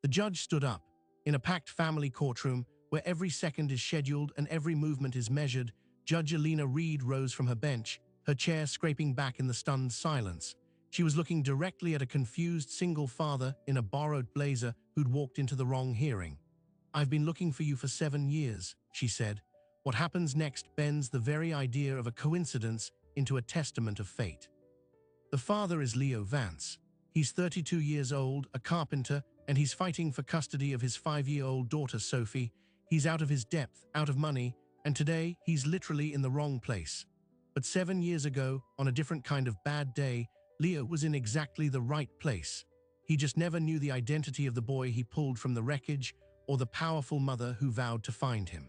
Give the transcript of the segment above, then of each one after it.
The judge stood up. In a packed family courtroom, where every second is scheduled and every movement is measured, Judge Alina Reed rose from her bench, her chair scraping back in the stunned silence. She was looking directly at a confused single father in a borrowed blazer who'd walked into the wrong hearing. "I've been looking for you for 7 years," she said. What happens next bends the very idea of a coincidence into a testament of fate. The father is Leo Vance. He's 32 years old, a carpenter, and he's fighting for custody of his 5-year-old daughter, Sophie. He's out of his depth, out of money, and today he's literally in the wrong place. But 7 years ago, on a different kind of bad day, Leo was in exactly the right place. He just never knew the identity of the boy he pulled from the wreckage or the powerful mother who vowed to find him.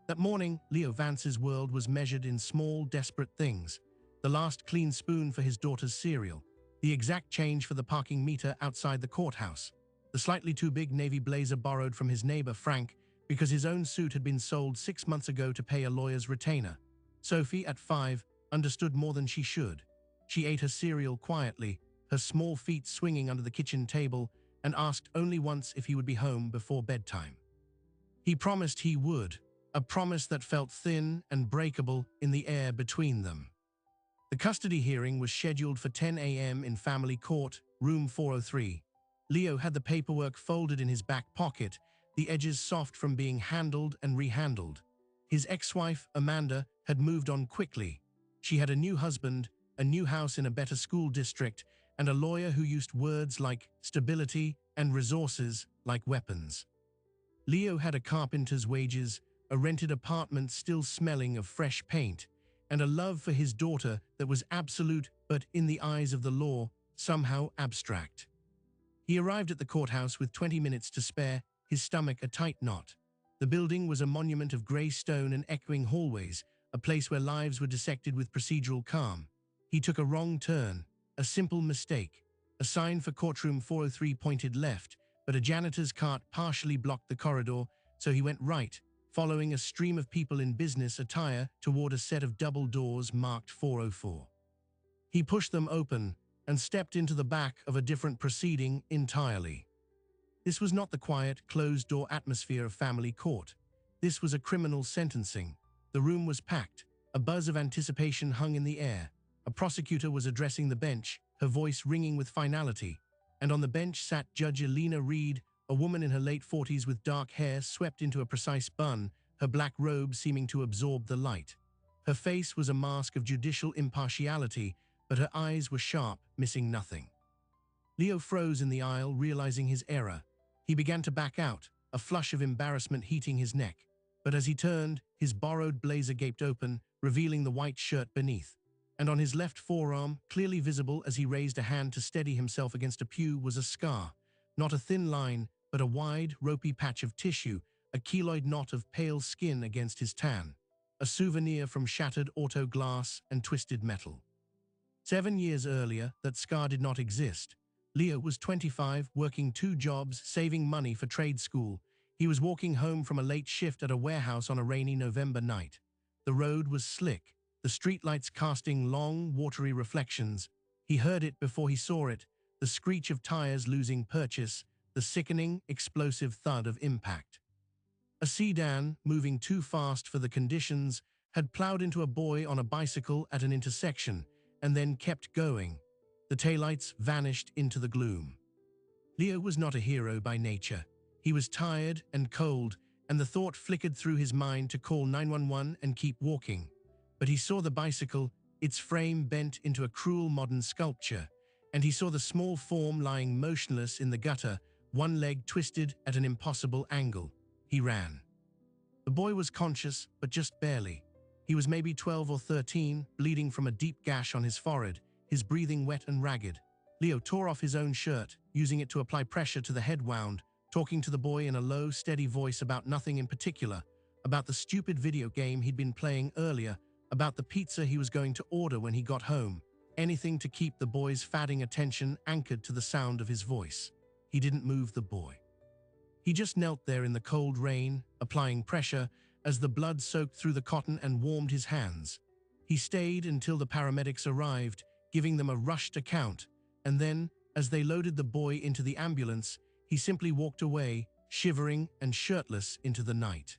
That morning, Leo Vance's world was measured in small, desperate things. The last clean spoon for his daughter's cereal, the exact change for the parking meter outside the courthouse, the slightly too big navy blazer borrowed from his neighbor Frank because his own suit had been sold 6 months ago to pay a lawyer's retainer. Sophie, at 5, understood more than she should. She ate her cereal quietly, her small feet swinging under the kitchen table, and asked only once if he would be home before bedtime. He promised he would, a promise that felt thin and breakable in the air between them. The custody hearing was scheduled for 10 a.m. in family court, room 403. Leo had the paperwork folded in his back pocket, the edges soft from being handled and rehandled. His ex-wife, Amanda, had moved on quickly. She had a new husband, a new house in a better school district, and a lawyer who used words like stability and resources like weapons. Leo had a carpenter's wages, a rented apartment still smelling of fresh paint, and a love for his daughter that was absolute but, in the eyes of the law, somehow abstract. He arrived at the courthouse with 20 minutes to spare, his stomach a tight knot. The building was a monument of gray stone and echoing hallways, a place where lives were dissected with procedural calm. He took a wrong turn, a simple mistake. A sign for courtroom 403 pointed left, but a janitor's cart partially blocked the corridor, so he went right, following a stream of people in business attire toward a set of double doors marked 404. He pushed them open and stepped into the back of a different proceeding entirely. This was not the quiet, closed-door atmosphere of family court. This was a criminal sentencing. The room was packed. A buzz of anticipation hung in the air. A prosecutor was addressing the bench, her voice ringing with finality. And on the bench sat Judge Alina Reed, a woman in her late 40s with dark hair swept into a precise bun, her black robe seeming to absorb the light. Her face was a mask of judicial impartiality, but her eyes were sharp, missing nothing. Leo froze in the aisle, realizing his error. He began to back out, a flush of embarrassment heating his neck. But as he turned, his borrowed blazer gaped open, revealing the white shirt beneath. And on his left forearm, clearly visible as he raised a hand to steady himself against a pew, was a scar. Not a thin line, but a wide, ropey patch of tissue, a keloid knot of pale skin against his tan. A souvenir from shattered auto glass and twisted metal. 7 years earlier, that scar did not exist. Leo was 25, working 2 jobs, saving money for trade school. He was walking home from a late shift at a warehouse on a rainy November night. The road was slick, the streetlights casting long, watery reflections. He heard it before he saw it, the screech of tires losing purchase, the sickening, explosive thud of impact. A sedan, moving too fast for the conditions, had plowed into a boy on a bicycle at an intersection, and then kept going. The taillights vanished into the gloom. Leo was not a hero by nature. He was tired and cold, and the thought flickered through his mind to call 911 and keep walking. But he saw the bicycle, its frame bent into a cruel modern sculpture, and he saw the small form lying motionless in the gutter, one leg twisted at an impossible angle. He ran. The boy was conscious, but just barely. He was maybe 12 or 13, bleeding from a deep gash on his forehead, his breathing wet and ragged. Leo tore off his own shirt, using it to apply pressure to the head wound, talking to the boy in a low, steady voice about nothing in particular, about the stupid video game he'd been playing earlier, about the pizza he was going to order when he got home, anything to keep the boy's fadding attention anchored to the sound of his voice. He didn't move the boy. He just knelt there in the cold rain, applying pressure as the blood soaked through the cotton and warmed his hands. He stayed until the paramedics arrived, giving them a rushed account, and then, as they loaded the boy into the ambulance, he simply walked away, shivering and shirtless, into the night.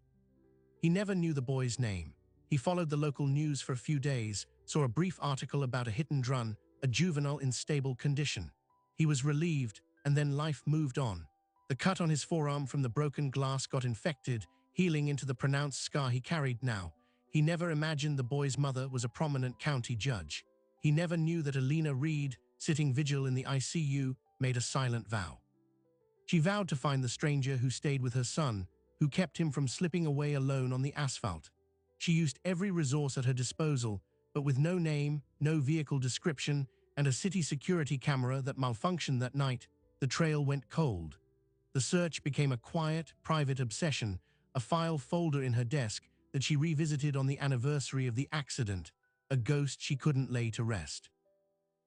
He never knew the boy's name. He followed the local news for a few days, saw a brief article about a hit-and-run, a juvenile in stable condition. He was relieved, and then life moved on. The cut on his forearm from the broken glass got infected, healing into the pronounced scar he carried now. He never imagined the boy's mother was a prominent county judge. He never knew that Alina Reed, sitting vigil in the ICU, made a silent vow. She vowed to find the stranger who stayed with her son, who kept him from slipping away alone on the asphalt. She used every resource at her disposal, but with no name, no vehicle description, and a city security camera that malfunctioned that night, the trail went cold. The search became a quiet, private obsession, a file folder in her desk that she revisited on the anniversary of the accident, a ghost she couldn't lay to rest.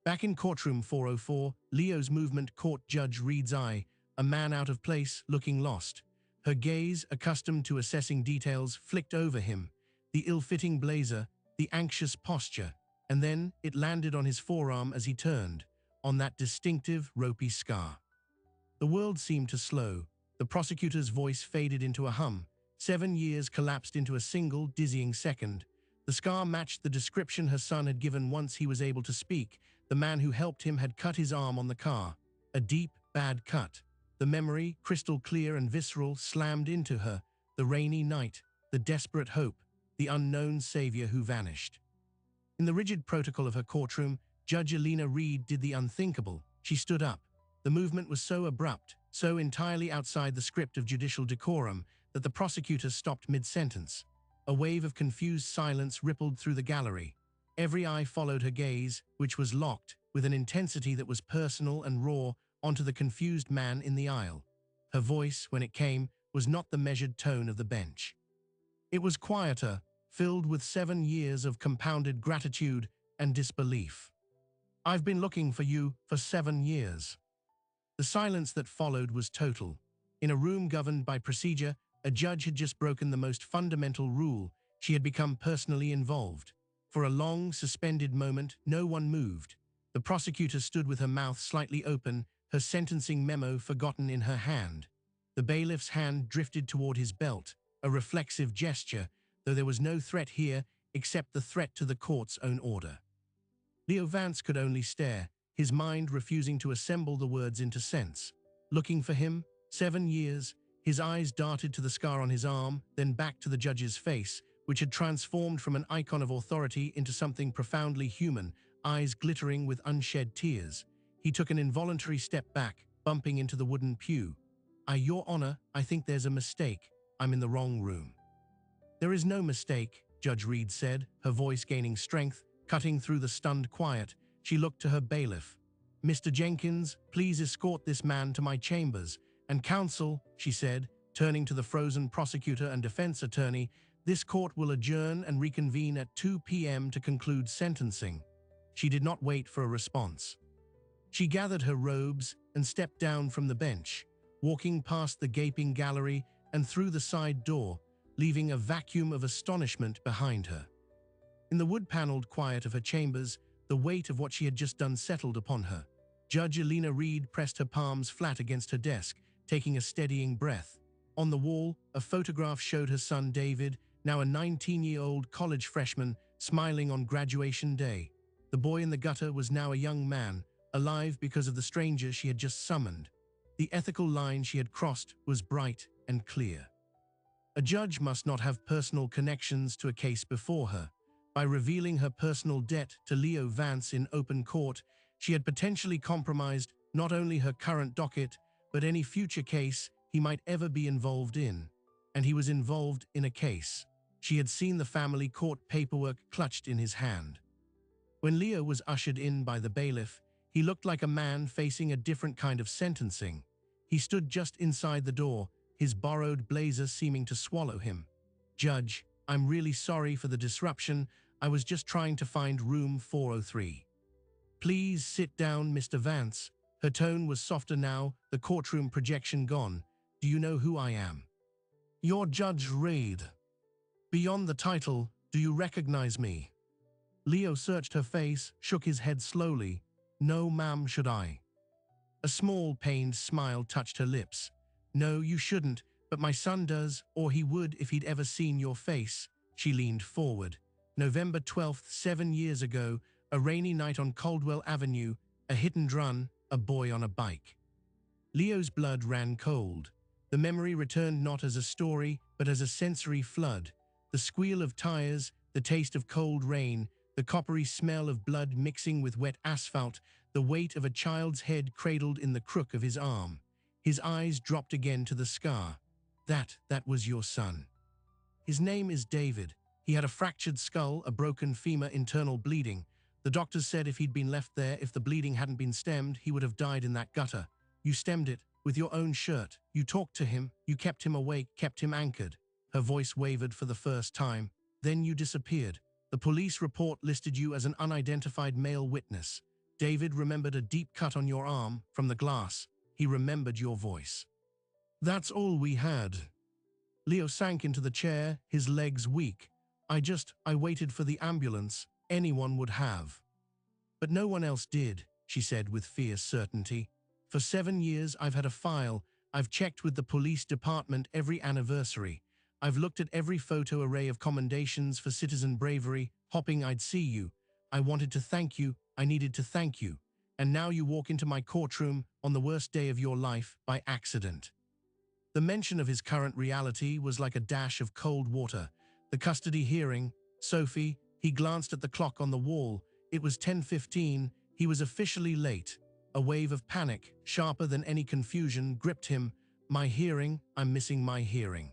Back in Courtroom 404, Leo's movement caught Judge Reed's eye, a man out of place, looking lost. Her gaze, accustomed to assessing details, flicked over him, the ill-fitting blazer, the anxious posture, and then it landed on his forearm as he turned, on that distinctive, ropey scar. The world seemed to slow. The prosecutor's voice faded into a hum. 7 years collapsed into a single, dizzying second. The scar matched the description her son had given once he was able to speak. The man who helped him had cut his arm on the car. A deep, bad cut. The memory, crystal clear and visceral, slammed into her. The rainy night, the desperate hope, the unknown savior who vanished. In the rigid protocol of her courtroom, Judge Alina Reed did the unthinkable. She stood up. The movement was so abrupt, so entirely outside the script of judicial decorum, that the prosecutor stopped mid-sentence. A wave of confused silence rippled through the gallery. Every eye followed her gaze, which was locked, with an intensity that was personal and raw, onto the confused man in the aisle. Her voice, when it came, was not the measured tone of the bench. It was quieter, filled with 7 years of compounded gratitude and disbelief. "I've been looking for you for 7 years." The silence that followed was total. In a room governed by procedure, a judge had just broken the most fundamental rule. She had become personally involved. For a long, suspended moment, no one moved. The prosecutor stood with her mouth slightly open, her sentencing memo forgotten in her hand. The bailiff's hand drifted toward his belt, a reflexive gesture, though there was no threat here except the threat to the court's own order. Leo Vance could only stare, his mind refusing to assemble the words into sense. Looking for him, 7 years, his eyes darted to the scar on his arm, then back to the judge's face, which had transformed from an icon of authority into something profoundly human, eyes glittering with unshed tears. He took an involuntary step back, bumping into the wooden pew. Your Honor, I think there's a mistake. I'm in the wrong room." "There is no mistake," Judge Reed said, her voice gaining strength, cutting through the stunned quiet. She looked to her bailiff. "Mr. Jenkins, please escort this man to my chambers. And counsel," she said, turning to the frozen prosecutor and defense attorney, "this court will adjourn and reconvene at 2 p.m. to conclude sentencing." She did not wait for a response. She gathered her robes and stepped down from the bench, walking past the gaping gallery and through the side door, leaving a vacuum of astonishment behind her. In the wood-paneled quiet of her chambers, the weight of what she had just done settled upon her. Judge Alina Reed pressed her palms flat against her desk, taking a steadying breath. On the wall, a photograph showed her son David, now a 19-year-old college freshman, smiling on graduation day. The boy in the gutter was now a young man, alive because of the stranger she had just summoned. The ethical line she had crossed was bright and clear. A judge must not have personal connections to a case before her. By revealing her personal debt to Leo Vance in open court, she had potentially compromised not only her current docket, but any future case he might ever be involved in. And he was involved in a case. She had seen the family court paperwork clutched in his hand. When Leo was ushered in by the bailiff, he looked like a man facing a different kind of sentencing. He stood just inside the door, his borrowed blazer seeming to swallow him. "Judge, I'm really sorry for the disruption. I was just trying to find room 403. "Please sit down, Mr. Vance." Her tone was softer now, the courtroom projection gone. "Do you know who I am?" "You're Judge Reed. Beyond the title, do you recognize me?" Leo searched her face, shook his head slowly. "No, ma'am, should I?" A small, pained smile touched her lips. "No, you shouldn't, but my son does, or he would if he'd ever seen your face." She leaned forward. November 12th, 7 years ago, a rainy night on Caldwell Avenue, a hit-and-run, a boy on a bike. Leo's blood ran cold. The memory returned not as a story, but as a sensory flood. The squeal of tires, the taste of cold rain, the coppery smell of blood mixing with wet asphalt, the weight of a child's head cradled in the crook of his arm. His eyes dropped again to the scar. That was your son. His name is David. He had a fractured skull, a broken femur, internal bleeding. The doctors said if he'd been left there, if the bleeding hadn't been stemmed, he would have died in that gutter. You stemmed it, with your own shirt. You talked to him, you kept him awake, kept him anchored. Her voice wavered for the first time. Then you disappeared. The police report listed you as an unidentified male witness. David remembered a deep cut on your arm from the glass. He remembered your voice. That's all we had. Leo sank into the chair, his legs weak. I waited for the ambulance. Anyone would have. But no one else did, she said with fierce certainty. For 7 years I've had a file. I've checked with the police department every anniversary. I've looked at every photo array of commendations for citizen bravery, hopping I'd see you. I wanted to thank you, I needed to thank you. And now you walk into my courtroom on the worst day of your life by accident. The mention of his current reality was like a dash of cold water. The custody hearing, Sophie, he glanced at the clock on the wall. It was 10:15, he was officially late. A wave of panic, sharper than any confusion, gripped him. My hearing, I'm missing my hearing.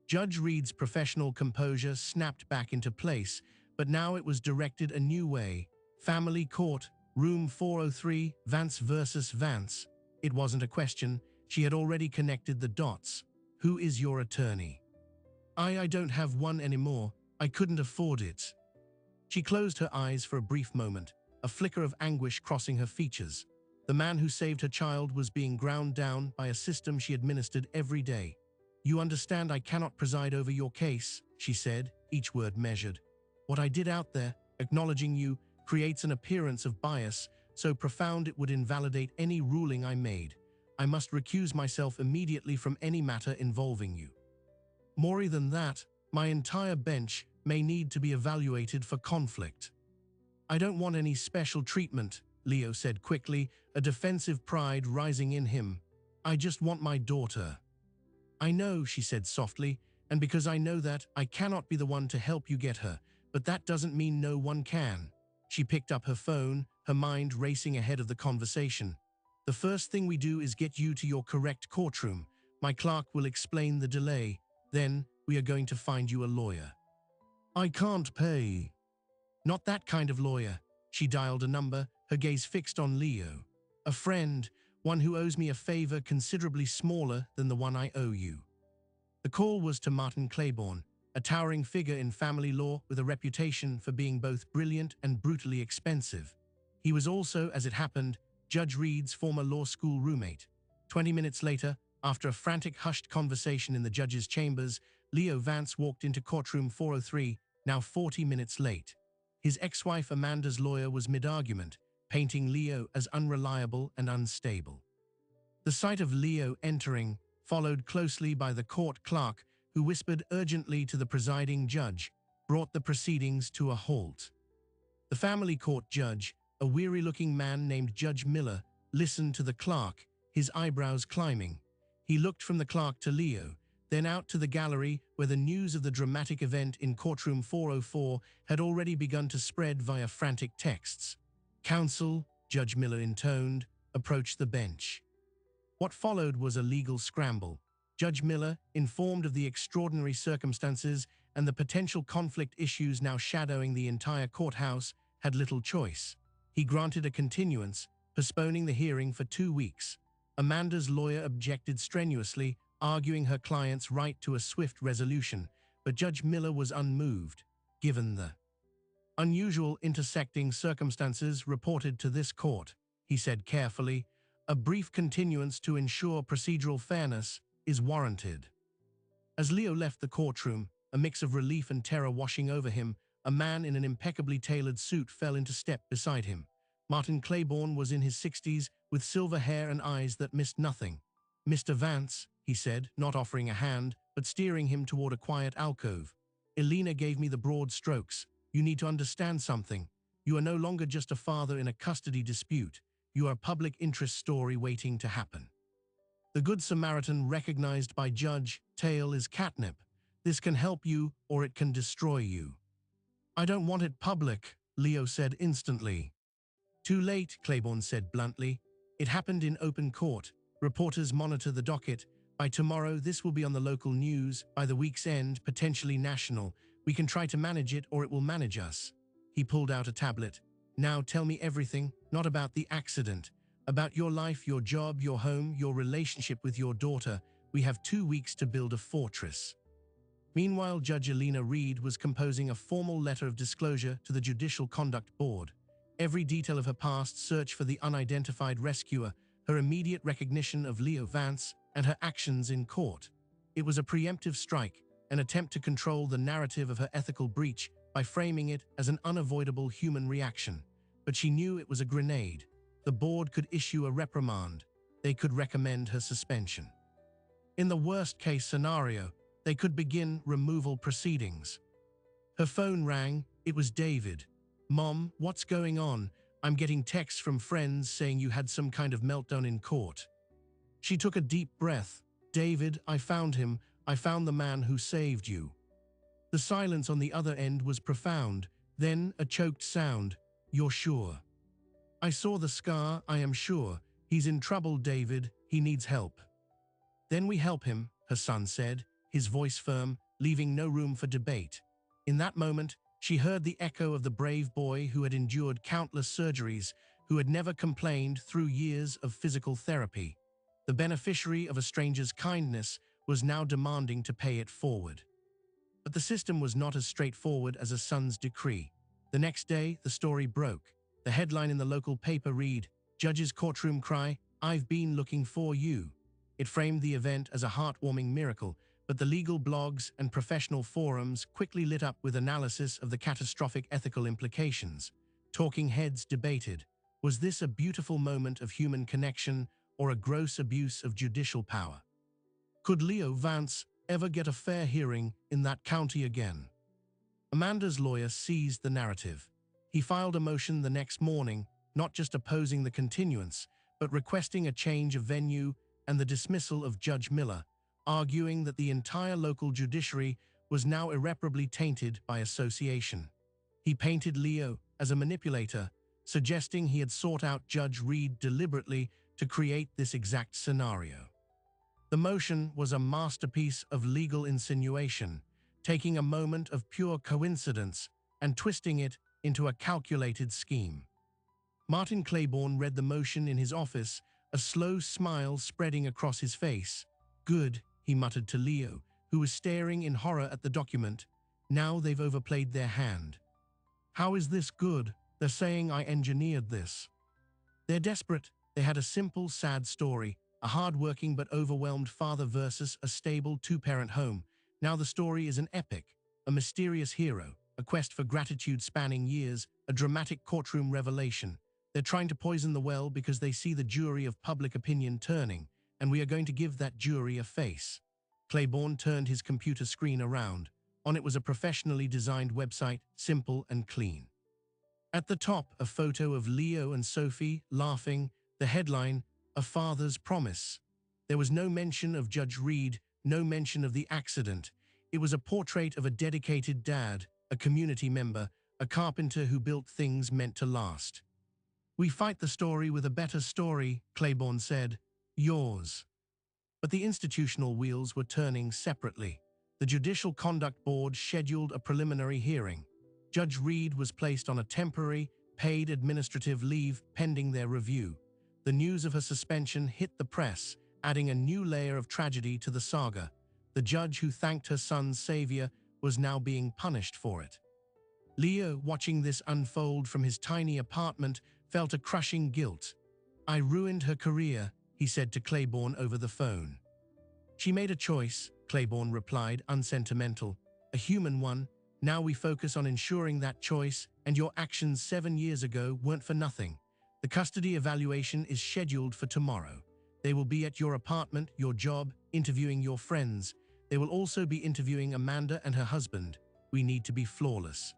Judge Reed's professional composure snapped back into place, but now it was directed a new way. Family court, room 403, Vance versus Vance. It wasn't a question. She had already connected the dots. Who is your attorney? I don't have one anymore. I couldn't afford it. She closed her eyes for a brief moment, a flicker of anguish crossing her features. The man who saved her child was being ground down by a system she administered every day. You understand I cannot preside over your case, she said, each word measured. What I did out there, acknowledging you, creates an appearance of bias so profound it would invalidate any ruling I made. I must recuse myself immediately from any matter involving you. More than that, my entire bench may need to be evaluated for conflict. I don't want any special treatment, Leo said quickly, a defensive pride rising in him. I just want my daughter. I know, she said softly, and because I know that, I cannot be the one to help you get her, but that doesn't mean no one can. She picked up her phone, her mind racing ahead of the conversation. The first thing we do is get you to your correct courtroom. My clerk will explain the delay. Then, we are going to find you a lawyer. I can't pay. Not that kind of lawyer. She dialed a number, her gaze fixed on Leo. A friend, one who owes me a favor considerably smaller than the one I owe you. The call was to Martin Claiborne, a towering figure in family law with a reputation for being both brilliant and brutally expensive. He was also, as it happened, Judge Reed's former law school roommate. 20 minutes later, after a frantic hushed conversation in the judge's chambers, Leo Vance walked into courtroom 403, now 40 minutes late. His ex-wife Amanda's lawyer was mid-argument, painting Leo as unreliable and unstable. The sight of Leo entering, followed closely by the court clerk, who whispered urgently to the presiding judge, brought the proceedings to a halt. The family court judge, a weary-looking man named Judge Miller, listened to the clerk, his eyebrows climbing. He looked from the clerk to Leo, then out to the gallery where the news of the dramatic event in courtroom 404 had already begun to spread via frantic texts. Counsel, Judge Miller intoned, approached the bench. What followed was a legal scramble. Judge Miller, informed of the extraordinary circumstances and the potential conflict issues now shadowing the entire courthouse, had little choice. He granted a continuance, postponing the hearing for 2 weeks. Amanda's lawyer objected strenuously, arguing her client's right to a swift resolution, but Judge Miller was unmoved, given the unusual intersecting circumstances reported to this court. He said carefully, a brief continuance to ensure procedural fairness is warranted. As Leo left the courtroom, a mix of relief and terror washing over him, a man in an impeccably tailored suit fell into step beside him. Martin Claiborne was in his 60s, with silver hair and eyes that missed nothing. "Mr. Vance," he said, not offering a hand, but steering him toward a quiet alcove. "Elena gave me the broad strokes. You need to understand something. You are no longer just a father in a custody dispute. You are a public interest story waiting to happen." The Good Samaritan, recognized by Judge Tail, is catnip. This can help you, or it can destroy you. "I don't want it public," Leo said instantly. "Too late," Claiborne said bluntly. "It happened in open court. Reporters monitor the docket. By tomorrow, this will be on the local news. By the week's end, potentially national. We can try to manage it, or it will manage us." He pulled out a tablet. "Now tell me everything, not about the accident. About your life, your job, your home, your relationship with your daughter. We have 2 weeks to build a fortress." Meanwhile, Judge Elena Reed was composing a formal letter of disclosure to the Judicial Conduct Board. Every detail of her past search for the unidentified rescuer, her immediate recognition of Leo Vance, and her actions in court. It was a preemptive strike, an attempt to control the narrative of her ethical breach by framing it as an unavoidable human reaction. But she knew it was a grenade. The board could issue a reprimand. They could recommend her suspension. In the worst-case scenario, they could begin removal proceedings. Her phone rang. It was David. "Mom, what's going on? I'm getting texts from friends saying you had some kind of meltdown in court." She took a deep breath. "David, I found him. I found the man who saved you." The silence on the other end was profound. Then a choked sound. "You're sure?" "I saw the scar, I am sure. He's in trouble, David. He needs help." "Then we help him," her son said, his voice firm, leaving no room for debate. In that moment, she heard the echo of the brave boy who had endured countless surgeries, who had never complained through years of physical therapy. The beneficiary of a stranger's kindness was now demanding to pay it forward. But the system was not as straightforward as a son's decree. The next day, the story broke. The headline in the local paper read, "Judge's courtroom cry, I've been looking for you." It framed the event as a heartwarming miracle, but the legal blogs and professional forums quickly lit up with analysis of the catastrophic ethical implications. Talking heads debated, was this a beautiful moment of human connection or a gross abuse of judicial power? Could Leo Vance ever get a fair hearing in that county again? Amanda's lawyer seized the narrative. He filed a motion the next morning, not just opposing the continuance, but requesting a change of venue and the dismissal of Judge Miller, arguing that the entire local judiciary was now irreparably tainted by association. He painted Leo as a manipulator, suggesting he had sought out Judge Reed deliberately to create this exact scenario. The motion was a masterpiece of legal insinuation, taking a moment of pure coincidence and twisting it into a calculated scheme. Martin Claiborne read the motion in his office, a slow smile spreading across his face. "Good," he muttered to Leo, who was staring in horror at the document. "Now they've overplayed their hand." "How is this good? They're saying I engineered this." "They're desperate." They had a simple, sad story, a hard-working but overwhelmed father versus a stable two-parent home. Now the story is an epic, a mysterious hero, a quest for gratitude spanning years, a dramatic courtroom revelation. They're trying to poison the well because they see the jury of public opinion turning, and we are going to give that jury a face. Claiborne turned his computer screen around. On it was a professionally designed website, simple and clean. At the top, a photo of Leo and Sophie, laughing, the headline, "A Father's Promise." There was no mention of Judge Reed, no mention of the accident. It was a portrait of a dedicated dad, a community member, a carpenter who built things meant to last. "We fight the story with a better story," Claiborne said. "Yours." But the institutional wheels were turning separately. The Judicial Conduct Board scheduled a preliminary hearing. Judge Reed was placed on a temporary, paid administrative leave pending their review. The news of her suspension hit the press, adding a new layer of tragedy to the saga. The judge who thanked her son's savior was now being punished for it. Leo, watching this unfold from his tiny apartment, felt a crushing guilt. "I ruined her career," he said to Claiborne over the phone. "She made a choice," Claiborne replied, unsentimental. "A human one. Now we focus on ensuring that choice and your actions 7 years ago weren't for nothing. The custody evaluation is scheduled for tomorrow. They will be at your apartment, your job, interviewing your friends. They will also be interviewing Amanda and her husband. We need to be flawless.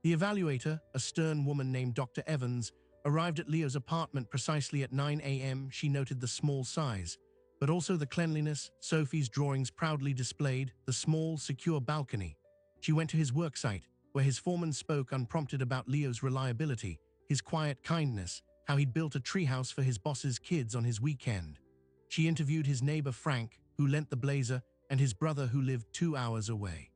The evaluator, a stern woman named Dr. Evans, arrived at Leo's apartment precisely at 9 a.m. She noted the small size, but also the cleanliness, Sophie's drawings proudly displayed, the small, secure balcony. She went to his worksite, where his foreman spoke unprompted about Leo's reliability, his quiet kindness, how he'd built a treehouse for his boss's kids on his weekend. She interviewed his neighbor Frank, who lent the blazer, and his brother who lived 2 hours away.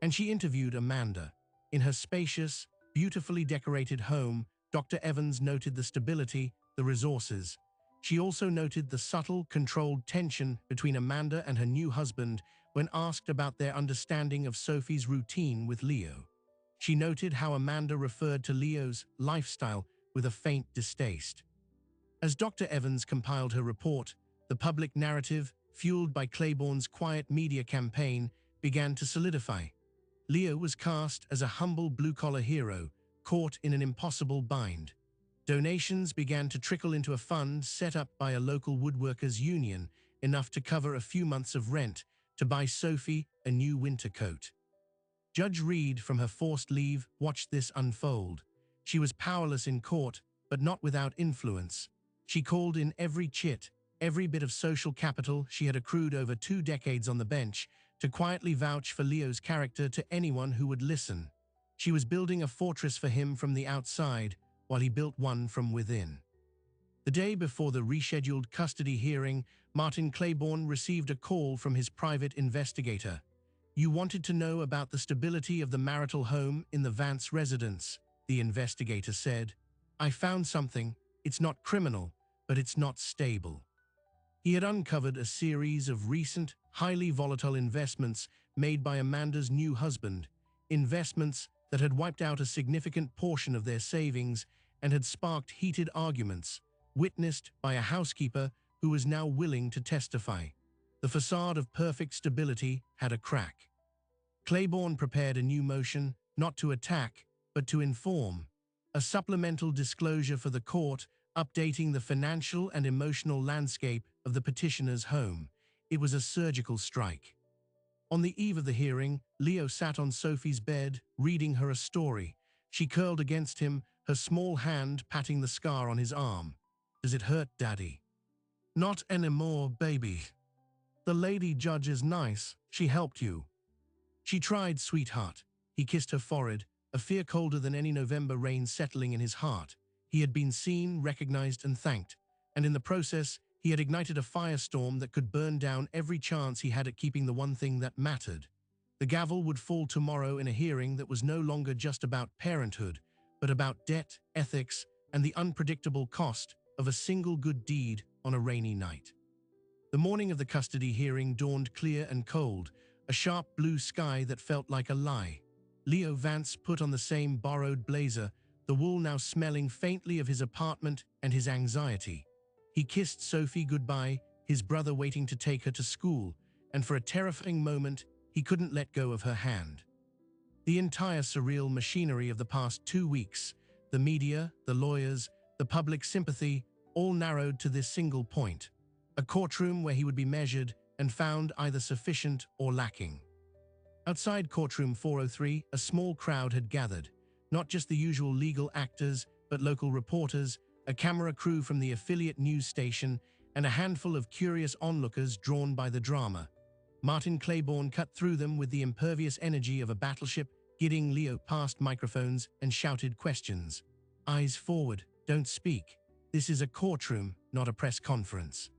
And she interviewed Amanda. In her spacious, beautifully decorated home, Dr. Evans noted the stability, the resources. She also noted the subtle, controlled tension between Amanda and her new husband when asked about their understanding of Sophie's routine with Leo. She noted how Amanda referred to Leo's lifestyle with a faint distaste. As Dr. Evans compiled her report, the public narrative, fueled by Claiborne's quiet media campaign, began to solidify. Leo was cast as a humble blue-collar hero, caught in an impossible bind. Donations began to trickle into a fund set up by a local woodworkers' union, enough to cover a few months of rent, to buy Sophie a new winter coat. Judge Reed, from her forced leave, watched this unfold. She was powerless in court, but not without influence. She called in every chit, every bit of social capital she had accrued over 2 decades on the bench, to quietly vouch for Leo's character to anyone who would listen. She was building a fortress for him from the outside, while he built one from within. The day before the rescheduled custody hearing, Martin Claiborne received a call from his private investigator. "You wanted to know about the stability of the marital home in the Vance residence," the investigator said. "I found something. It's not criminal, but it's not stable." He had uncovered a series of recent, highly volatile investments made by Amanda's new husband, investments that had wiped out a significant portion of their savings and had sparked heated arguments, witnessed by a housekeeper who was now willing to testify. The facade of perfect stability had a crack. Claiborne prepared a new motion, not to attack, but to inform. A supplemental disclosure for the court, updating the financial and emotional landscape of the petitioner's home. It was a surgical strike. On the eve of the hearing, Leo sat on Sophie's bed, reading her a story. She curled against him, her small hand patting the scar on his arm. "Does it hurt, Daddy?" "Not anymore, baby. The lady judge is nice. She helped you." "She tried, sweetheart." He kissed her forehead, a fear colder than any November rain settling in his heart. He had been seen, recognized, and thanked, and in the process, he had ignited a firestorm that could burn down every chance he had at keeping the one thing that mattered. The gavel would fall tomorrow in a hearing that was no longer just about parenthood, but about debt, ethics, and the unpredictable cost of a single good deed on a rainy night. The morning of the custody hearing dawned clear and cold, a sharp blue sky that felt like a lie. Leo Vance put on the same borrowed blazer, the wool now smelling faintly of his apartment and his anxiety. He kissed Sophie goodbye, his brother waiting to take her to school, and for a terrifying moment, he couldn't let go of her hand. The entire surreal machinery of the past 2 weeks, the media, the lawyers, the public sympathy, all narrowed to this single point: a courtroom where he would be measured and found either sufficient or lacking. Outside Courtroom 403, a small crowd had gathered, not just the usual legal actors, but local reporters, a camera crew from the affiliate news station, and a handful of curious onlookers drawn by the drama. Martin Claiborne cut through them with the impervious energy of a battleship, guiding Leo past microphones and shouted questions. "Eyes forward, don't speak. This is a courtroom, not a press conference."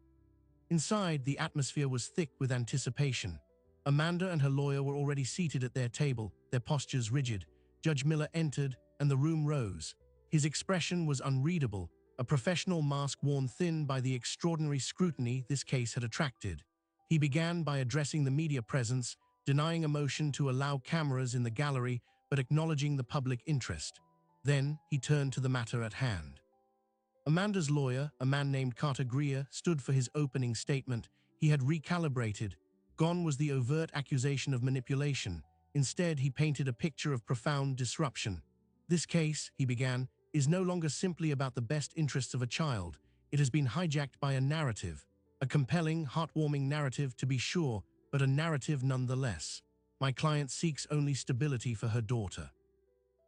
Inside, the atmosphere was thick with anticipation. Amanda and her lawyer were already seated at their table, their postures rigid. Judge Miller entered, and the room rose. His expression was unreadable, a professional mask worn thin by the extraordinary scrutiny this case had attracted. He began by addressing the media presence, denying a motion to allow cameras in the gallery, but acknowledging the public interest. Then, he turned to the matter at hand. Amanda's lawyer, a man named Carter Greer, stood for his opening statement. He had recalibrated. Gone was the overt accusation of manipulation. Instead, he painted a picture of profound disruption. "This case," he began, is no longer simply about the best interests of a child. It has been hijacked by a narrative. A compelling, heartwarming narrative, to be sure, but a narrative nonetheless. My client seeks only stability for her daughter.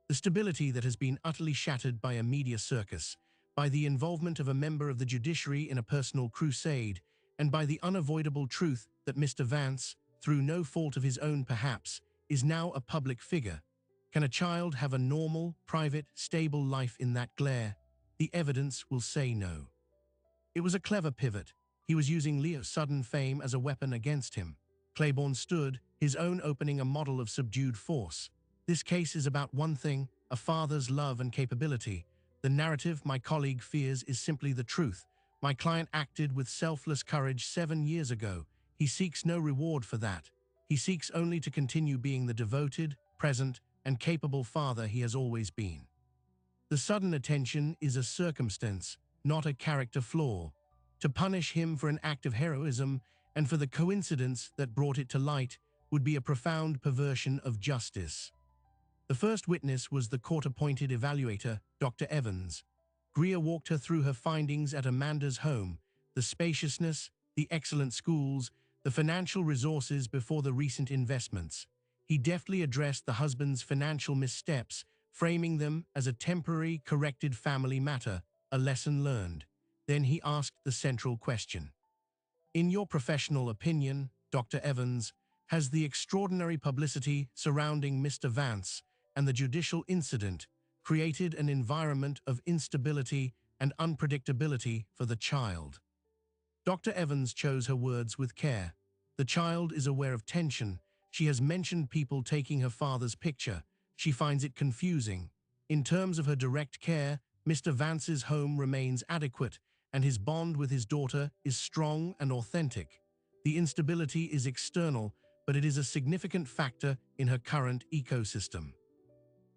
The stability that has been utterly shattered by a media circus, by the involvement of a member of the judiciary in a personal crusade, and by the unavoidable truth that Mr. Vance, through no fault of his own perhaps, is now a public figure. Can a child have a normal, private, stable life in that glare? The evidence will say no. It was a clever pivot. He was using Leo's sudden fame as a weapon against him. Claiborne stood, his own opening a model of subdued force. This case is about one thing, a father's love and capability. The narrative my colleague fears is simply the truth. My client acted with selfless courage 7 years ago. He seeks no reward for that. He seeks only to continue being the devoted, present, and capable father he has always been. The sudden attention is a circumstance, not a character flaw. To punish him for an act of heroism and for the coincidence that brought it to light would be a profound perversion of justice. The first witness was the court-appointed evaluator, Dr. Evans. Greer walked her through her findings at Amanda's home, the spaciousness, the excellent schools, the financial resources before the recent investments. He deftly addressed the husband's financial missteps, framing them as a temporary, corrected family matter, a lesson learned. Then he asked the central question. In your professional opinion, Dr. Evans, has the extraordinary publicity surrounding Mr. Vance and the judicial incident created an environment of instability and unpredictability for the child? Dr. Evans chose her words with care. The child is aware of tension. She has mentioned people taking her father's picture. She finds it confusing. In terms of her direct care, Mr. Vance's home remains adequate, and his bond with his daughter is strong and authentic. The instability is external, but it is a significant factor in her current ecosystem.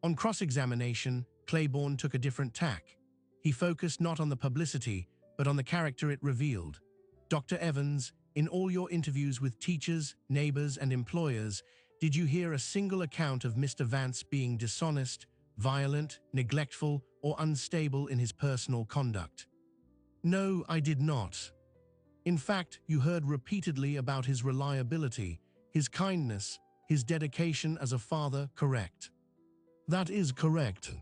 On cross-examination, Claiborne took a different tack. He focused not on the publicity, but on the character it revealed. Dr. Evans, in all your interviews with teachers, neighbors, and employers, did you hear a single account of Mr. Vance being dishonest, violent, neglectful, or unstable in his personal conduct? No, I did not. In fact, you heard repeatedly about his reliability, his kindness, his dedication as a father, correct? That is correct.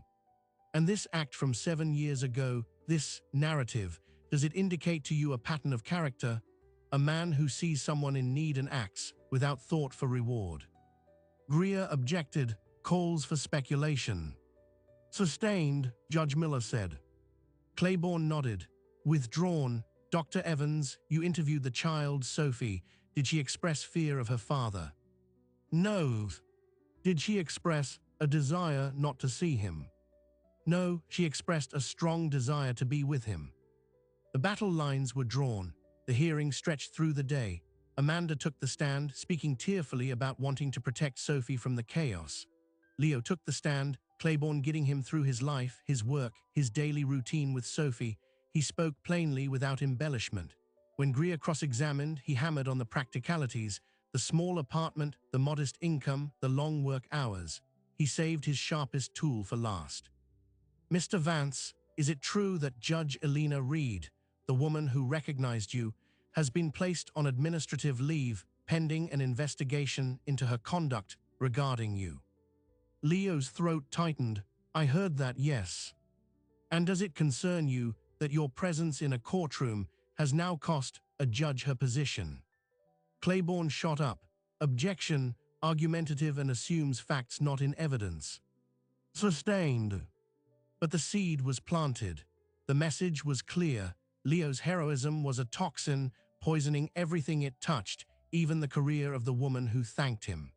And this act from 7 years ago, this narrative, does it indicate to you a pattern of character? A man who sees someone in need and acts without thought for reward. Greer objected, calls for speculation. Sustained, Judge Miller said. Claiborne nodded. Withdrawn. Dr. Evans, you interviewed the child, Sophie. Did she express fear of her father? No. Did she express a desire not to see him? No, she expressed a strong desire to be with him. The battle lines were drawn. The hearing stretched through the day. Amanda took the stand, speaking tearfully about wanting to protect Sophie from the chaos. Leo took the stand, Claiborne guiding him through his life, his work, his daily routine with Sophie. He spoke plainly without embellishment. When Greer cross-examined, he hammered on the practicalities, the small apartment, the modest income, the long work hours. He saved his sharpest tool for last. Mr. Vance, is it true that Judge Elena Reed, the woman who recognized you, has been placed on administrative leave pending an investigation into her conduct regarding you? Leo's throat tightened. I heard that, yes. And does it concern you that your presence in a courtroom has now cost a judge her position? Claiborne shot up. Objection, argumentative and assumes facts not in evidence. Sustained. But the seed was planted. The message was clear. Leo's heroism was a toxin, poisoning everything it touched, even the career of the woman who thanked him.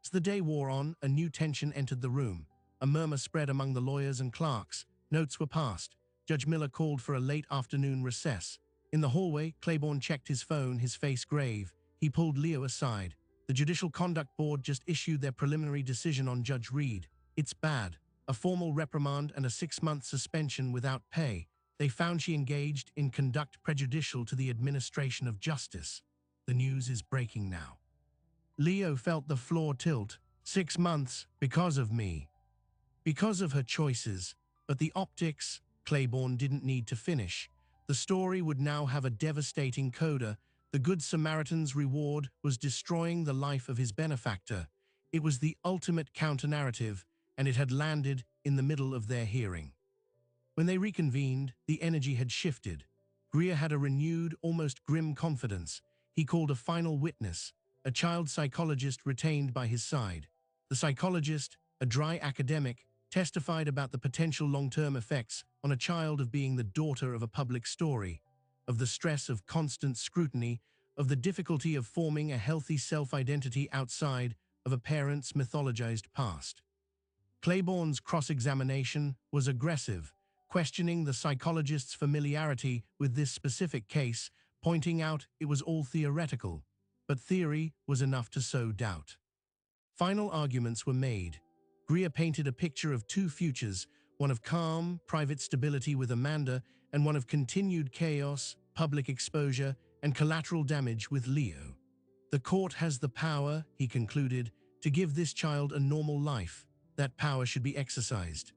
As the day wore on, a new tension entered the room. A murmur spread among the lawyers and clerks. Notes were passed. Judge Miller called for a late afternoon recess. In the hallway, Claiborne checked his phone, his face grave. He pulled Leo aside. The Judicial Conduct Board just issued their preliminary decision on Judge Reed. It's bad. A formal reprimand and a 6-month suspension without pay. They found she engaged in conduct prejudicial to the administration of justice. The news is breaking now. Leo felt the floor tilt. 6 months because of me. Because of her choices. But the optics, Claiborne didn't need to finish. The story would now have a devastating coda. The Good Samaritan's reward was destroying the life of his benefactor. It was the ultimate counter-narrative, and it had landed in the middle of their hearing. When they reconvened, the energy had shifted. Greer had a renewed, almost grim confidence. He called a final witness, a child psychologist retained by his side. The psychologist, a dry academic, testified about the potential long-term effects on a child of being the daughter of a public story, of the stress of constant scrutiny, of the difficulty of forming a healthy self-identity outside of a parent's mythologized past. Claiborne's cross-examination was aggressive, questioning the psychologist's familiarity with this specific case, pointing out it was all theoretical, but theory was enough to sow doubt. Final arguments were made. Greer painted a picture of two futures, one of calm, private stability with Amanda, and one of continued chaos, public exposure, and collateral damage with Leo. The court has the power, he concluded, to give this child a normal life. That power should be exercised.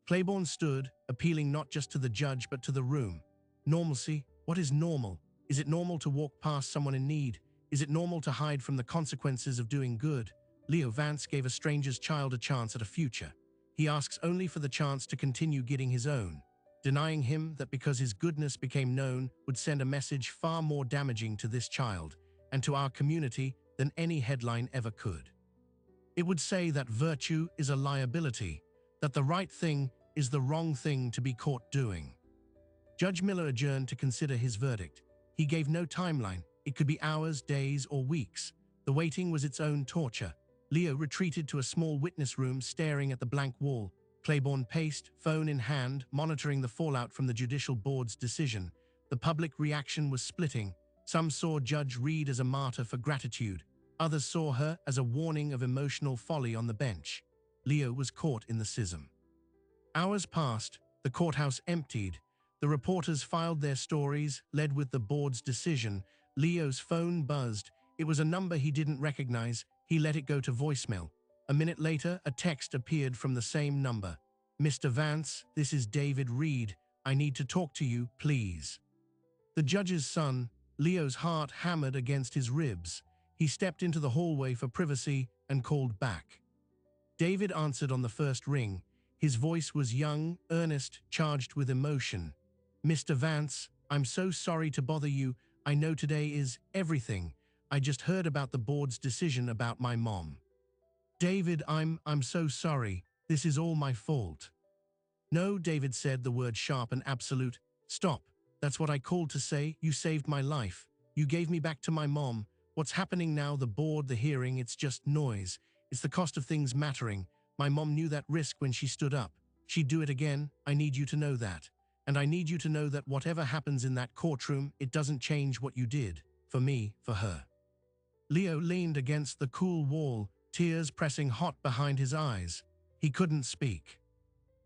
Claiborne stood, appealing not just to the judge but to the room. Normalcy? What is normal? Is it normal to walk past someone in need? Is it normal to hide from the consequences of doing good? Leo Vance gave a stranger's child a chance at a future. He asks only for the chance to continue getting his own, denying him that because his goodness became known would send a message far more damaging to this child and to our community than any headline ever could. It would say that virtue is a liability, that the right thing is the wrong thing to be caught doing. Judge Miller adjourned to consider his verdict. He gave no timeline. It could be hours, days, or weeks. The waiting was its own torture. Leo retreated to a small witness room staring at the blank wall. Claiborne paced, phone in hand, monitoring the fallout from the judicial board's decision. The public reaction was splitting. Some saw Judge Reed as a martyr for gratitude. Others saw her as a warning of emotional folly on the bench. Leo was caught in the schism. Hours passed. The courthouse emptied. The reporters filed their stories, led with the board's decision. Leo's phone buzzed. It was a number he didn't recognize. He let it go to voicemail. A minute later, a text appeared from the same number. "Mr. Vance, this is David Reed. I need to talk to you, please." The judge's son, Leo's heart hammered against his ribs. He stepped into the hallway for privacy and called back. David answered on the first ring. His voice was young, earnest, charged with emotion. "Mr. Vance, I'm so sorry to bother you. I know today is everything. I just heard about the board's decision about my mom." "David, I'm so sorry. This is all my fault." "No," David said, the word sharp and absolute. "Stop. That's what I called to say. You saved my life. You gave me back to my mom. What's happening now, the board, the hearing, it's just noise. It's the cost of things mattering. My mom knew that risk when she stood up. She'd do it again. I need you to know that. And I need you to know that whatever happens in that courtroom, it doesn't change what you did. For me, for her." Leo leaned against the cool wall, tears pressing hot behind his eyes. He couldn't speak.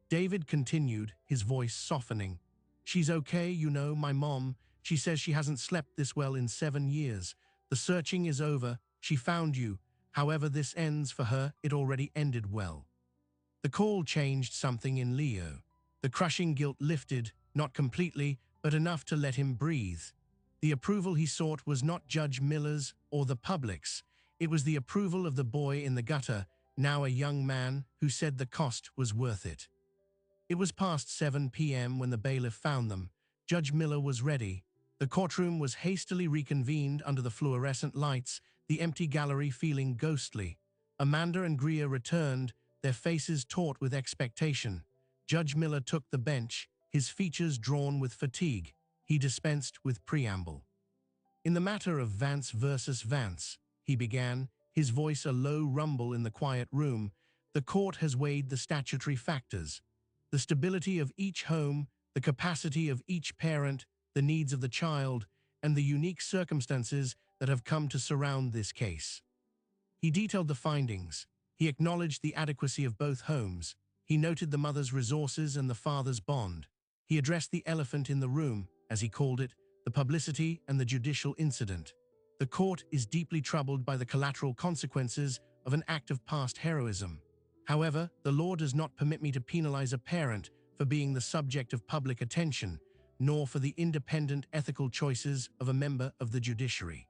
David continued, his voice softening. "She's okay, you know, my mom. She says she hasn't slept this well in 7 years. The searching is over. She found you. However this ends for her, it already ended well." The call changed something in Leo. The crushing guilt lifted, not completely, but enough to let him breathe. The approval he sought was not Judge Miller's or the public's. It was the approval of the boy in the gutter, now a young man, who said the cost was worth it. It was past 7 p.m. when the bailiff found them. Judge Miller was ready. The courtroom was hastily reconvened under the fluorescent lights, the empty gallery feeling ghostly. Amanda and Greer returned, their faces taut with expectation. Judge Miller took the bench, his features drawn with fatigue. He dispensed with preamble. "In the matter of Vance versus Vance," he began, his voice a low rumble in the quiet room, "the court has weighed the statutory factors. The stability of each home, the capacity of each parent, the needs of the child, and the unique circumstances that have come to surround this case." He detailed the findings. He acknowledged the adequacy of both homes. He noted the mother's resources and the father's bond. He addressed the elephant in the room, as he called it, the publicity and the judicial incident. "The court is deeply troubled by the collateral consequences of an act of past heroism. However, the law does not permit me to penalize a parent for being the subject of public attention, nor for the independent ethical choices of a member of the judiciary.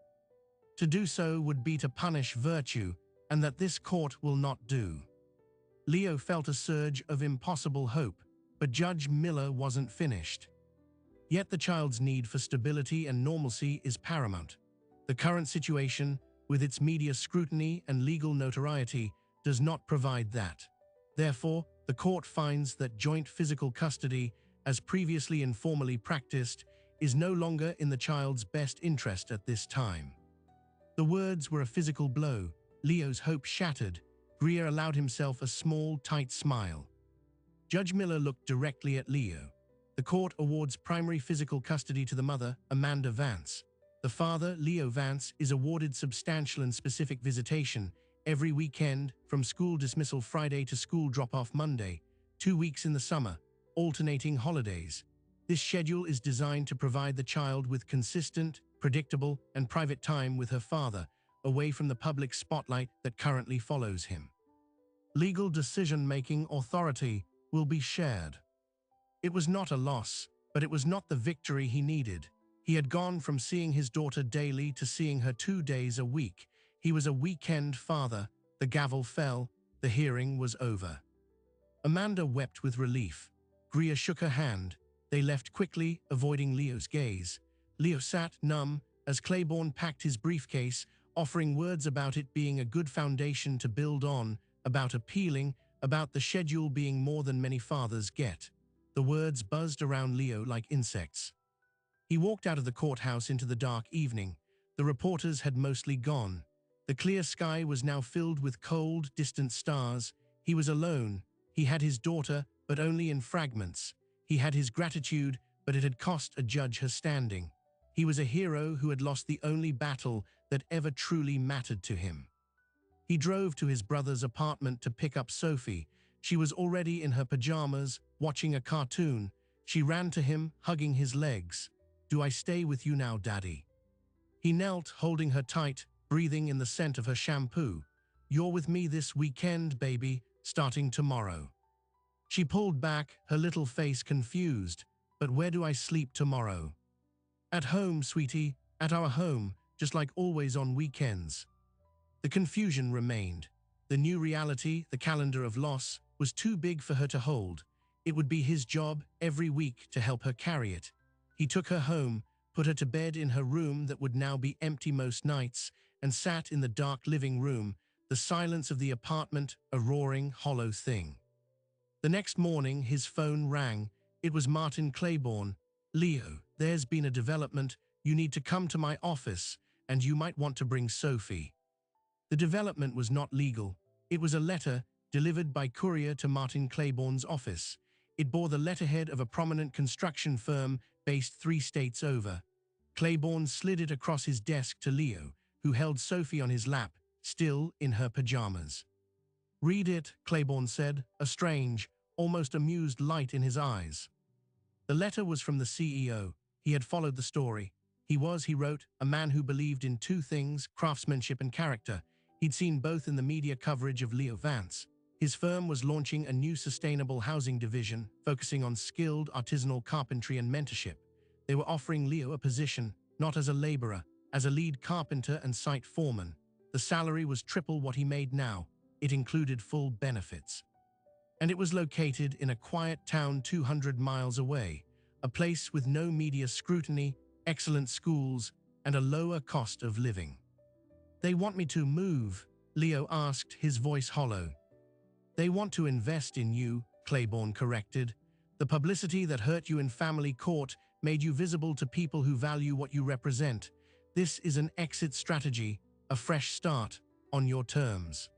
To do so would be to punish virtue, and that this court will not do. Leo felt a surge of impossible hope, but Judge Miller wasn't finished. Yet the child's need for stability and normalcy is paramount. The current situation, with its media scrutiny and legal notoriety, does not provide that. Therefore, the court finds that joint physical custody, as previously informally practiced, is no longer in the child's best interest at this time. The words were a physical blow. Leo's hope shattered. Greer allowed himself a small, tight smile. Judge Miller looked directly at Leo. The court awards primary physical custody to the mother, Amanda Vance. The father, Leo Vance, is awarded substantial and specific visitation every weekend, from school dismissal Friday to school drop-off Monday, 2 weeks in the summer, alternating holidays. This schedule is designed to provide the child with consistent, predictable, and private time with her father, away from the public spotlight that currently follows him. Legal decision-making authority will be shared. It was not a loss, but it was not the victory he needed. He had gone from seeing his daughter daily to seeing her 2 days a week. He was a weekend father. The gavel fell. The hearing was over. Amanda wept with relief. Greer shook her hand. They left quickly, avoiding Leo's gaze. Leo sat numb as Claiborne packed his briefcase, offering words about it being a good foundation to build on, about appealing, about the schedule being more than many fathers get. The words buzzed around Leo like insects. He walked out of the courthouse into the dark evening. The reporters had mostly gone. The clear sky was now filled with cold, distant stars. He was alone. He had his daughter, but only in fragments. He had his gratitude, but it had cost a judge her standing. He was a hero who had lost the only battle that ever truly mattered to him. He drove to his brother's apartment to pick up Sophie. She was already in her pajamas, watching a cartoon. She ran to him, hugging his legs. "Do I stay with you now, Daddy?" He knelt, holding her tight, breathing in the scent of her shampoo. "You're with me this weekend, baby, starting tomorrow." She pulled back, her little face confused. "But where do I sleep tomorrow?" "At home, sweetie, at our home, just like always on weekends." The confusion remained. The new reality, the calendar of loss, was too big for her to hold. It would be his job every week to help her carry it. He took her home, put her to bed in her room that would now be empty most nights, and sat in the dark living room, the silence of the apartment a roaring, hollow thing. The next morning, his phone rang. It was Martin Claiborne. "Leo, there's been a development. You need to come to my office, and you might want to bring Sophie." The development was not legal. It was a letter delivered by courier to Martin Claiborne's office. It bore the letterhead of a prominent construction firm based 3 states over. Claiborne slid it across his desk to Leo, who held Sophie on his lap, still in her pajamas. "Read it," Claiborne said, a strange, almost amused light in his eyes. The letter was from the CEO. He had followed the story. He was, he wrote, a man who believed in 2 things, craftsmanship and character. He'd seen both in the media coverage of Leo Vance. His firm was launching a new sustainable housing division, focusing on skilled artisanal carpentry and mentorship. They were offering Leo a position, not as a laborer, as a lead carpenter and site foreman. The salary was triple what he made now. It included full benefits. And it was located in a quiet town 200 miles away, a place with no media scrutiny, excellent schools, and a lower cost of living. "They want me to move?" Leo asked, his voice hollow. "They want to invest in you," Claiborne corrected. "The publicity that hurt you in family court made you visible to people who value what you represent. This is an exit strategy, a fresh start, on your terms."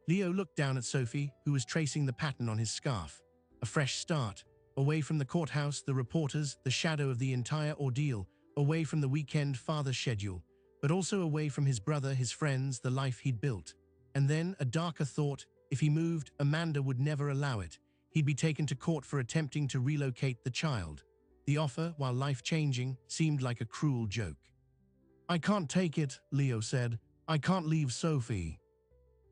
Leo looked down at Sophie, who was tracing the pattern on his scarf. A fresh start. Away from the courthouse, the reporters, the shadow of the entire ordeal, away from the weekend father schedule, but also away from his brother, his friends, the life he'd built. And then a darker thought: if he moved, Amanda would never allow it. He'd be taken to court for attempting to relocate the child. The offer, while life-changing, seemed like a cruel joke. "I can't take it," Leo said. "I can't leave Sophie."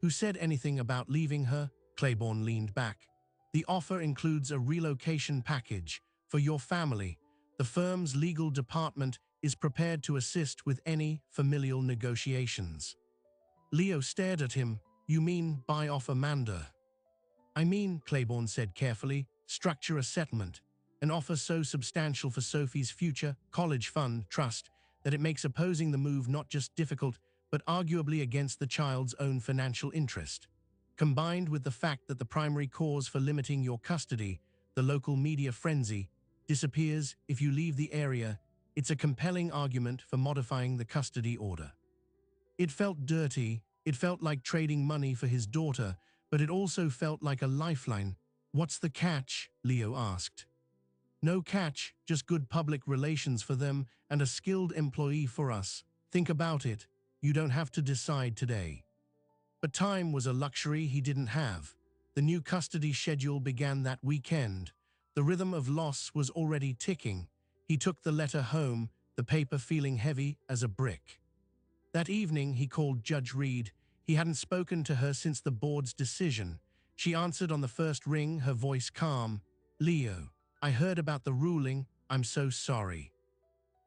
"Who said anything about leaving her?" Claiborne leaned back. The offer includes a relocation package for your family. The firm's legal department is prepared to assist with any familial negotiations. Leo stared at him. You mean buy off Amanda? I mean, Claiborne said carefully, structure a settlement, an offer so substantial for Sophie's future college fund trust that it makes opposing the move not just difficult, but arguably against the child's own financial interest. Combined with the fact that the primary cause for limiting your custody, the local media frenzy, disappears if you leave the area, it's a compelling argument for modifying the custody order. It felt dirty, it felt like trading money for his daughter, but it also felt like a lifeline. What's the catch? Leo asked. No catch, just good public relations for them and a skilled employee for us. Think about it. You don't have to decide today. But time was a luxury he didn't have. The new custody schedule began that weekend. The rhythm of loss was already ticking. He took the letter home, the paper feeling heavy as a brick. That evening he called Judge Reed. He hadn't spoken to her since the board's decision. She answered on the first ring, her voice calm. Leo, I heard about the ruling. I'm so sorry.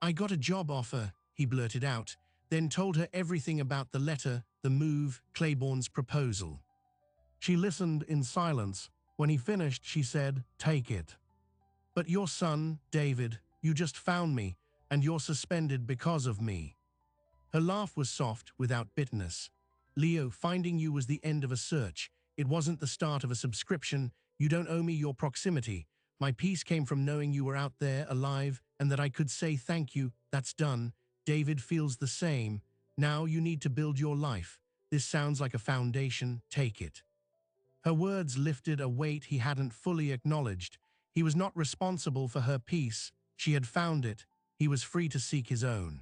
I got a job offer, he blurted out, then told her everything about the letter, the move, Claiborne's proposal. She listened in silence. When he finished, she said, take it. But your son, David, you just found me, and you're suspended because of me. Her laugh was soft, without bitterness. Leo, finding you was the end of a search. It wasn't the start of a subscription. You don't owe me your proximity. My peace came from knowing you were out there, alive, and that I could say thank you. That's done. David feels the same. Now you need to build your life. This sounds like a foundation. Take it. Her words lifted a weight he hadn't fully acknowledged. He was not responsible for her peace. She had found it. He was free to seek his own.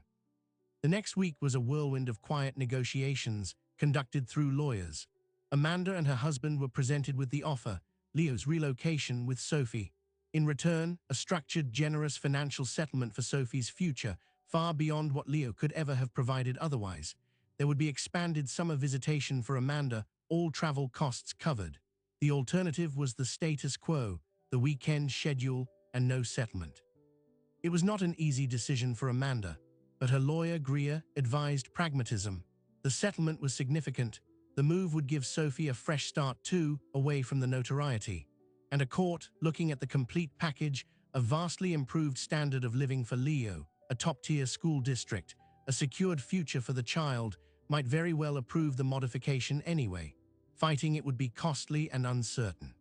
The next week was a whirlwind of quiet negotiations, conducted through lawyers. Amanda and her husband were presented with the offer, Leo's relocation with Sophie. In return, a structured, generous financial settlement for Sophie's future, far beyond what Leo could ever have provided otherwise. There would be expanded summer visitation for Amanda, all travel costs covered. The alternative was the status quo, the weekend schedule, and no settlement. It was not an easy decision for Amanda, but her lawyer, Greer, advised pragmatism. The settlement was significant. The move would give Sophie a fresh start too, away from the notoriety. And a court, looking at the complete package, a vastly improved standard of living for Leo, a top-tier school district, a secured future for the child, might very well approve the modification anyway. Fighting it would be costly and uncertain.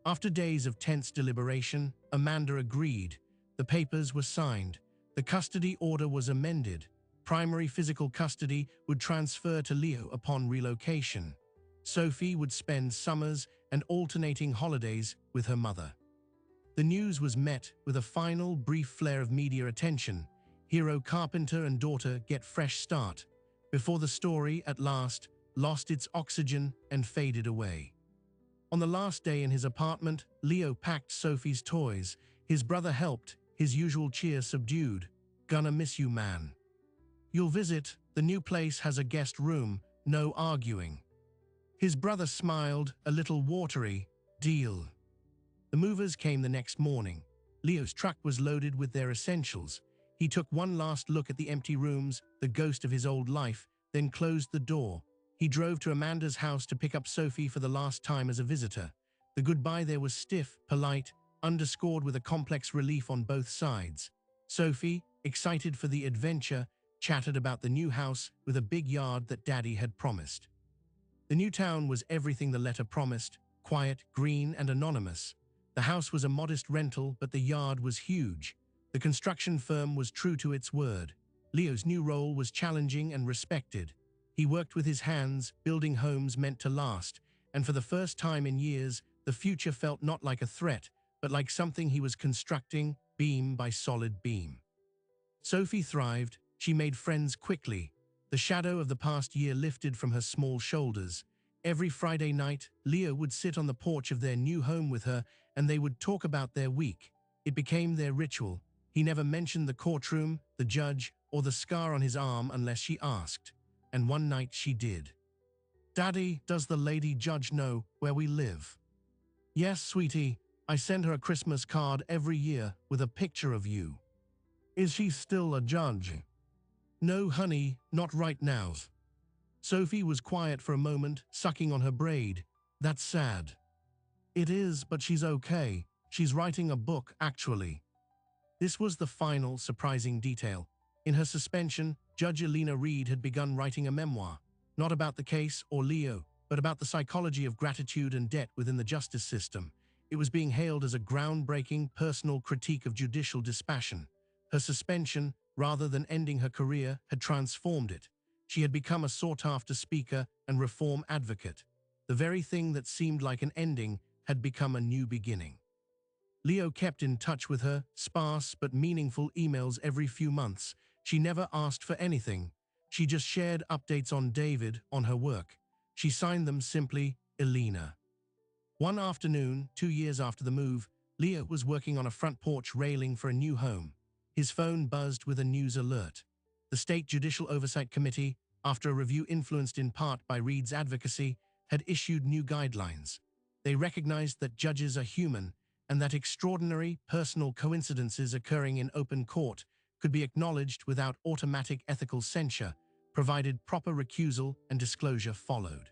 After days of tense deliberation, Amanda agreed. The papers were signed. The custody order was amended. Primary physical custody would transfer to Leo upon relocation. Sophie would spend summers and alternating holidays with her mother. The news was met with a final, brief flare of media attention. Hero Carpenter and daughter get fresh start, before the story, at last, lost its oxygen and faded away. On the last day in his apartment, Leo packed Sophie's toys. His brother helped, his usual cheer subdued. Gonna miss you, man. You'll visit. The new place has a guest room, no arguing. His brother smiled, a little watery. Deal. The movers came the next morning. Leo's truck was loaded with their essentials. He took one last look at the empty rooms, the ghost of his old life, then closed the door. He drove to Amanda's house to pick up Sophie for the last time as a visitor. The goodbye there was stiff, polite, underscored with a complex relief on both sides. Sophie, excited for the adventure, chatted about the new house with a big yard that Daddy had promised. The new town was everything the letter promised, quiet, green, and anonymous. The house was a modest rental, but the yard was huge. The construction firm was true to its word. Leo's new role was challenging and respected. He worked with his hands, building homes meant to last, and for the first time in years, the future felt not like a threat, but like something he was constructing, beam by solid beam. Sophie thrived. She made friends quickly. The shadow of the past year lifted from her small shoulders. Every Friday night, Leo would sit on the porch of their new home with her, and they would talk about their week. It became their ritual. He never mentioned the courtroom, the judge, or the scar on his arm unless she asked. And one night she did. Daddy, does the lady judge know where we live? Yes, sweetie, I send her a Christmas card every year with a picture of you. Is she still a judge? No, honey, not right now. Sophie was quiet for a moment, sucking on her braid. That's sad. It is, but she's okay. She's writing a book, actually. This was the final, surprising detail. In her suspension, Judge Elena Reed had begun writing a memoir, not about the case or Leo, but about the psychology of gratitude and debt within the justice system. It was being hailed as a groundbreaking, personal critique of judicial dispassion. Her suspension, rather than ending her career, had transformed it. She had become a sought-after speaker and reform advocate. The very thing that seemed like an ending had become a new beginning. Leo kept in touch with her, sparse but meaningful emails every few months. She never asked for anything. She just shared updates on David, on her work. She signed them simply, Elena. One afternoon, 2 years after the move, Leo was working on a front porch railing for a new home. His phone buzzed with a news alert. The State Judicial Oversight Committee, after a review influenced in part by Reed's advocacy, had issued new guidelines. They recognized that judges are human and that extraordinary, personal coincidences occurring in open court could be acknowledged without automatic ethical censure, provided proper recusal and disclosure followed.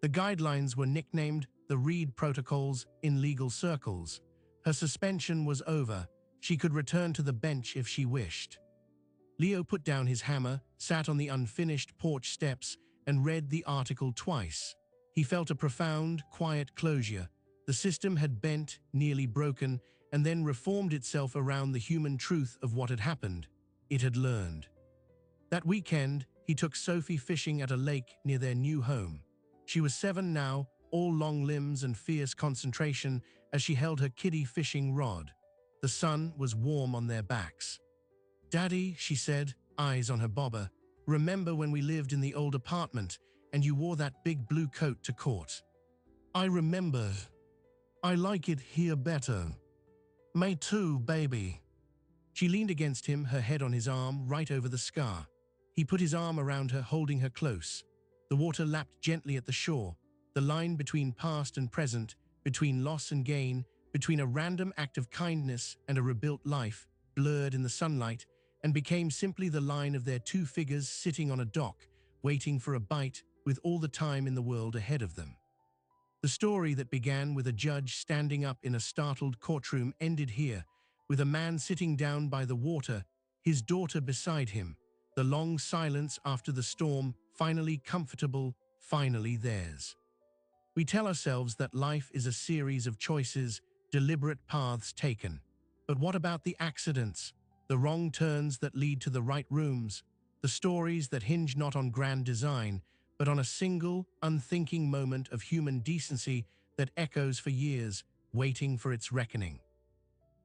The guidelines were nicknamed the Reed Protocols in legal circles. Her suspension was over. She could return to the bench if she wished. Leo put down his hammer, sat on the unfinished porch steps, and read the article twice. He felt a profound, quiet closure. The system had bent, nearly broken, and then reformed itself around the human truth of what had happened. It had learned. That weekend, he took Sophie fishing at a lake near their new home. She was 7 now, all long limbs and fierce concentration as she held her kiddie fishing rod. The sun was warm on their backs. "Daddy," she said, eyes on her bobber, "remember when we lived in the old apartment and you wore that big blue coat to court?" "I remember. I like it here better." "Me too, baby." She leaned against him, her head on his arm, right over the scar. He put his arm around her, holding her close. The water lapped gently at the shore. The line between past and present, between loss and gain, between a random act of kindness and a rebuilt life, blurred in the sunlight, and became simply the line of their two figures sitting on a dock, waiting for a bite, with all the time in the world ahead of them. The story that began with a judge standing up in a startled courtroom ended here, with a man sitting down by the water, his daughter beside him, the long silence after the storm, finally comfortable, finally theirs. We tell ourselves that life is a series of choices, deliberate paths taken. But what about the accidents, the wrong turns that lead to the right rooms, the stories that hinge not on grand design, but on a single, unthinking moment of human decency that echoes for years, waiting for its reckoning?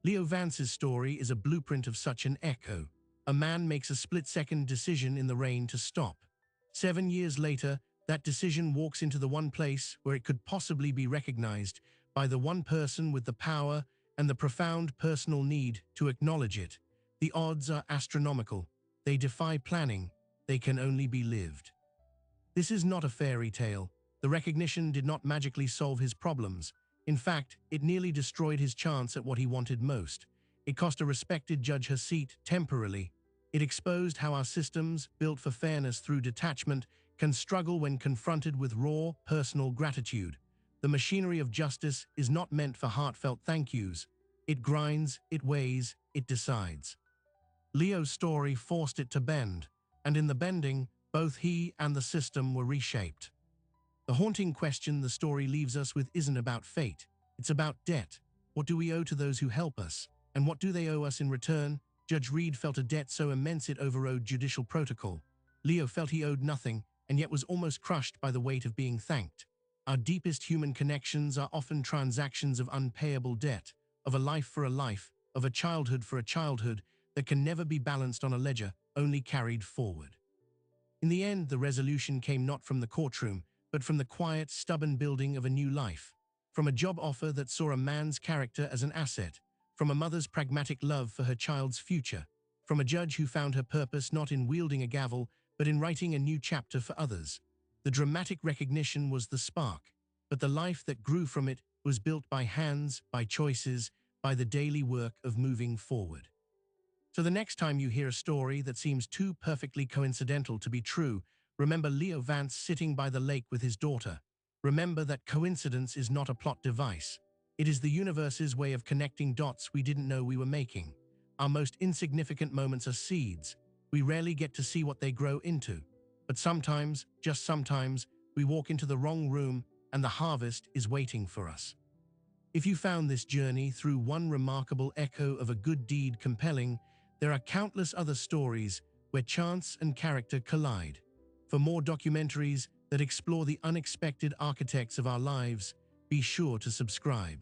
Leo Vance's story is a blueprint of such an echo. A man makes a split-second decision in the rain to stop. 7 years later, that decision walks into the one place where it could possibly be recognized by the one person with the power and the profound personal need to acknowledge it. The odds are astronomical. They defy planning. They can only be lived. This is not a fairy tale. The recognition did not magically solve his problems. In fact, it nearly destroyed his chance at what he wanted most. It cost a respected judge her seat temporarily. It exposed how our systems, built for fairness through detachment, can struggle when confronted with raw, personal gratitude. The machinery of justice is not meant for heartfelt thank yous. It grinds, it weighs, it decides. Leo's story forced it to bend, and in the bending, both he and the system were reshaped. The haunting question the story leaves us with isn't about fate. It's about debt. What do we owe to those who help us? And what do they owe us in return? Judge Reed felt a debt so immense it overrode judicial protocol. Leo felt he owed nothing, and yet was almost crushed by the weight of being thanked. Our deepest human connections are often transactions of unpayable debt, of a life for a life, of a childhood for a childhood, that can never be balanced on a ledger, only carried forward. In the end, the resolution came not from the courtroom, but from the quiet, stubborn building of a new life. From a job offer that saw a man's character as an asset, from a mother's pragmatic love for her child's future, from a judge who found her purpose not in wielding a gavel, but in writing a new chapter for others. The dramatic recognition was the spark, but the life that grew from it was built by hands, by choices, by the daily work of moving forward. So the next time you hear a story that seems too perfectly coincidental to be true, remember Leo Vance sitting by the lake with his daughter. Remember that coincidence is not a plot device. It is the universe's way of connecting dots we didn't know we were making. Our most insignificant moments are seeds. We rarely get to see what they grow into. But sometimes, just sometimes, we walk into the wrong room and the harvest is waiting for us. If you found this journey through one remarkable echo of a good deed compelling, there are countless other stories where chance and character collide. For more documentaries that explore the unexpected architects of our lives, be sure to subscribe.